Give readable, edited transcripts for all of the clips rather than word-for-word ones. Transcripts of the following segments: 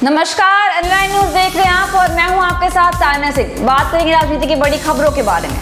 नमस्कार, एनलाइन न्यूज देख रहे हैं आप और मैं हूं आपके साथ साइना सिंह। बात करेंगे राजनीति की बड़ी खबरों के बारे में।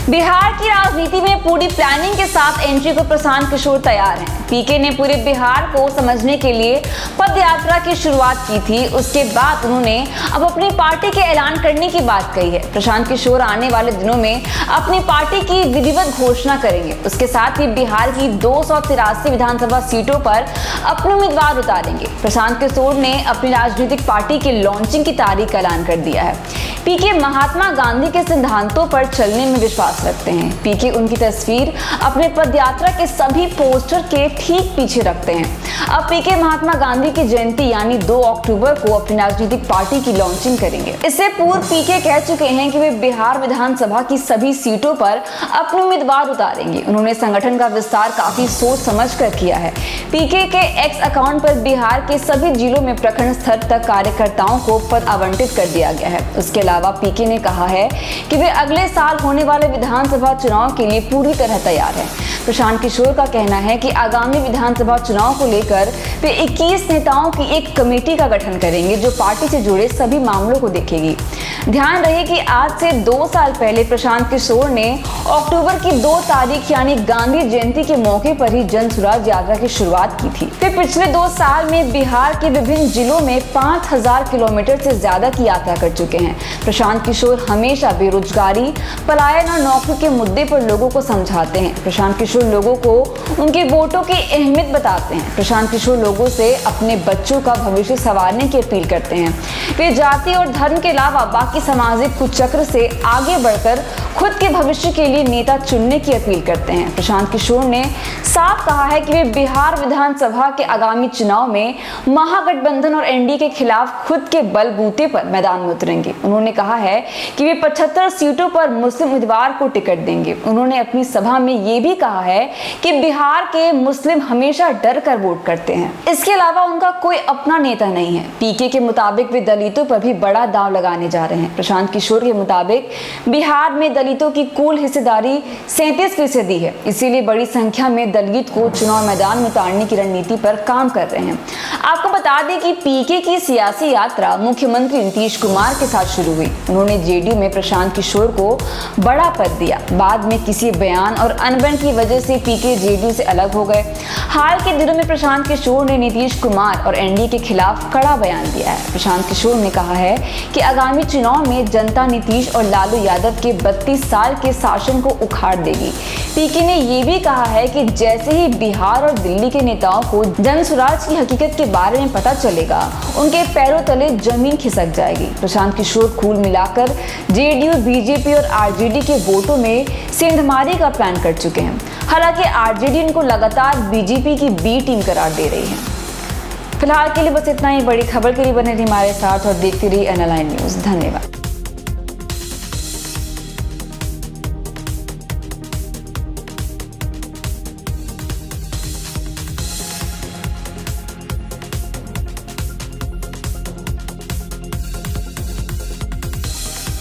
बिहार की राजनीति में पूरी प्लानिंग के साथ एंट्री को प्रशांत किशोर तैयार हैं। पीके ने पूरे बिहार को समझने के लिए पद यात्रा की शुरुआत की थी। उसके बाद उन्होंने अब अपनी पार्टी के ऐलान करने की बात कही है। प्रशांत किशोर आने वाले दिनों में अपनी पार्टी की विधिवत घोषणा करेंगे। उसके साथ ही बिहार की 283 विधानसभा सीटों पर अपने उम्मीदवार उतारेंगे। प्रशांत किशोर ने अपनी राजनीतिक पार्टी के लॉन्चिंग की तारीख का ऐलान कर दिया है। पीके महात्मा गांधी के सिद्धांतों पर चलने में विश्वास रखते हैं। पीके उनकी तस्वीर अपने पदयात्रा के सभी पोस्टर के ठीक पीछे रखते हैं। अब पीके महात्मा गांधी की जयंती यानी 2 अक्टूबर को अपनी राजनीतिक पार्टी की लॉन्चिंग करेंगे। इससे पूर्व पीके कह चुके हैं कि वे बिहार विधानसभा की सभी सीटों पर अपने उम्मीदवार उतारेंगे। उन्होंने संगठन का विस्तार काफी सोच समझ कर किया है। पीके के एक्स अकाउंट पर बिहार के सभी जिलों में प्रखंड स्तर तक कार्यकर्ताओं को पद आवंटित कर दिया गया है। उसके अलावा पीके ने कहा है कि वे अगले साल होने वाले विधानसभा चुनाव के लिए पूरी तरह तैयार हैं। प्रशांत किशोर का कहना है कि आगामी विधानसभा चुनाव को लेकर वे 21 नेताओं की एक कमेटी का गठन करेंगे जो पार्टी से जुड़े सभी मामलों को देखेगी। ध्यान रहे कि आज से 2 साल पहले प्रशांत किशोर ने अक्टूबर की 2 तारीख यानी गांधी जयंती के मौके पर ही जन स्वराज यात्रा की शुरुआत की थी। वे पिछले 2 साल में बिहार के विभिन्न जिलों में 5000 किलोमीटर से ज्यादा की यात्रा कर चुके हैं। प्रशांत किशोर हमेशा बेरोजगारी, पलायन और नौकरी के मुद्दे पर लोगों को समझाते हैं। प्रशांत किशोर लोगों को उनके वोटों की अहमियत बताते हैं। प्रशांत किशोर लोगों से अपने बच्चों का भविष्य संवारने की अपील करते हैं। वे जाति और धर्म के अलावा बाकी सामाजिक कुचक्र से आगे बढ़कर खुद के भविष्य के लिए नेता चुनने की अपील करते हैं। प्रशांत किशोर ने साफ कहा है कि वे बिहार विधानसभा के आगामी चुनाव में महागठबंधन और एनडीए के खिलाफ खुद के बलबूते पर मैदान में उतरेंगे। उन्होंने कहा है कि वे 75 सीटों पर मुस्लिम उम्मीदवार को टिकट देंगे। उन्होंने अपनी सभा में ये भी कहा है कि बिहार के मुस्लिम हमेशा डर कर वोट करते हैं। इसके अलावा उनका कोई अपना नेता नहीं है। पीके के मुताबिक वे दलितों पर भी बड़ा दांव लगाने जा रहे हैं। प्रशांत किशोर के मुताबिक बिहार में दलितों की कुल हिस्सेदारी 37% है। इसीलिए बड़ी संख्या में दलित को चुनाव मैदान में उतारने की रणनीति पर काम कर रहे हैं। आपको बता दें कि पीके की सियासी यात्रा मुख्यमंत्री नीतीश कुमार के साथ शुरू हुई। उन्होंने जेडीयू में प्रशांत किशोर को बड़ा पद दिया। बाद में किसी बयान और अनबन की वजह से पीके जेडीयू से अलग हो गए। हाल के दिनों में प्रशांत किशोर ने नीतीश कुमार और एनडीए के खिलाफ कड़ा बयान दिया है। प्रशांत किशोर ने कहा है कि आगामी चुनाव में जनता नीतीश और लालू यादव के 32 साल के शासन को उखाड़ देगी। पीके ने यह भी कहा है कि जैसे ही बिहार और दिल्ली के नेताओं को जन स्वराज की हकीकत के बारे में पता चलेगा, उनके पैरों तले जमीन खिसक जाएगी। प्रशांत किशोर कुल मिलाकर जेडीयू, बीजेपी और आरजेडी के वोटों में सेंधमारी का प्लान कर चुके हैं। हालांकि आरजेडी इनको लगातार बीजेपी की बी टीम करार दे रही है। फिलहाल के लिए बस इतना ही। बड़ी खबर के लिए बने रहिए हमारे साथ और देखते रहिए एनलाइन न्यूज। धन्यवाद।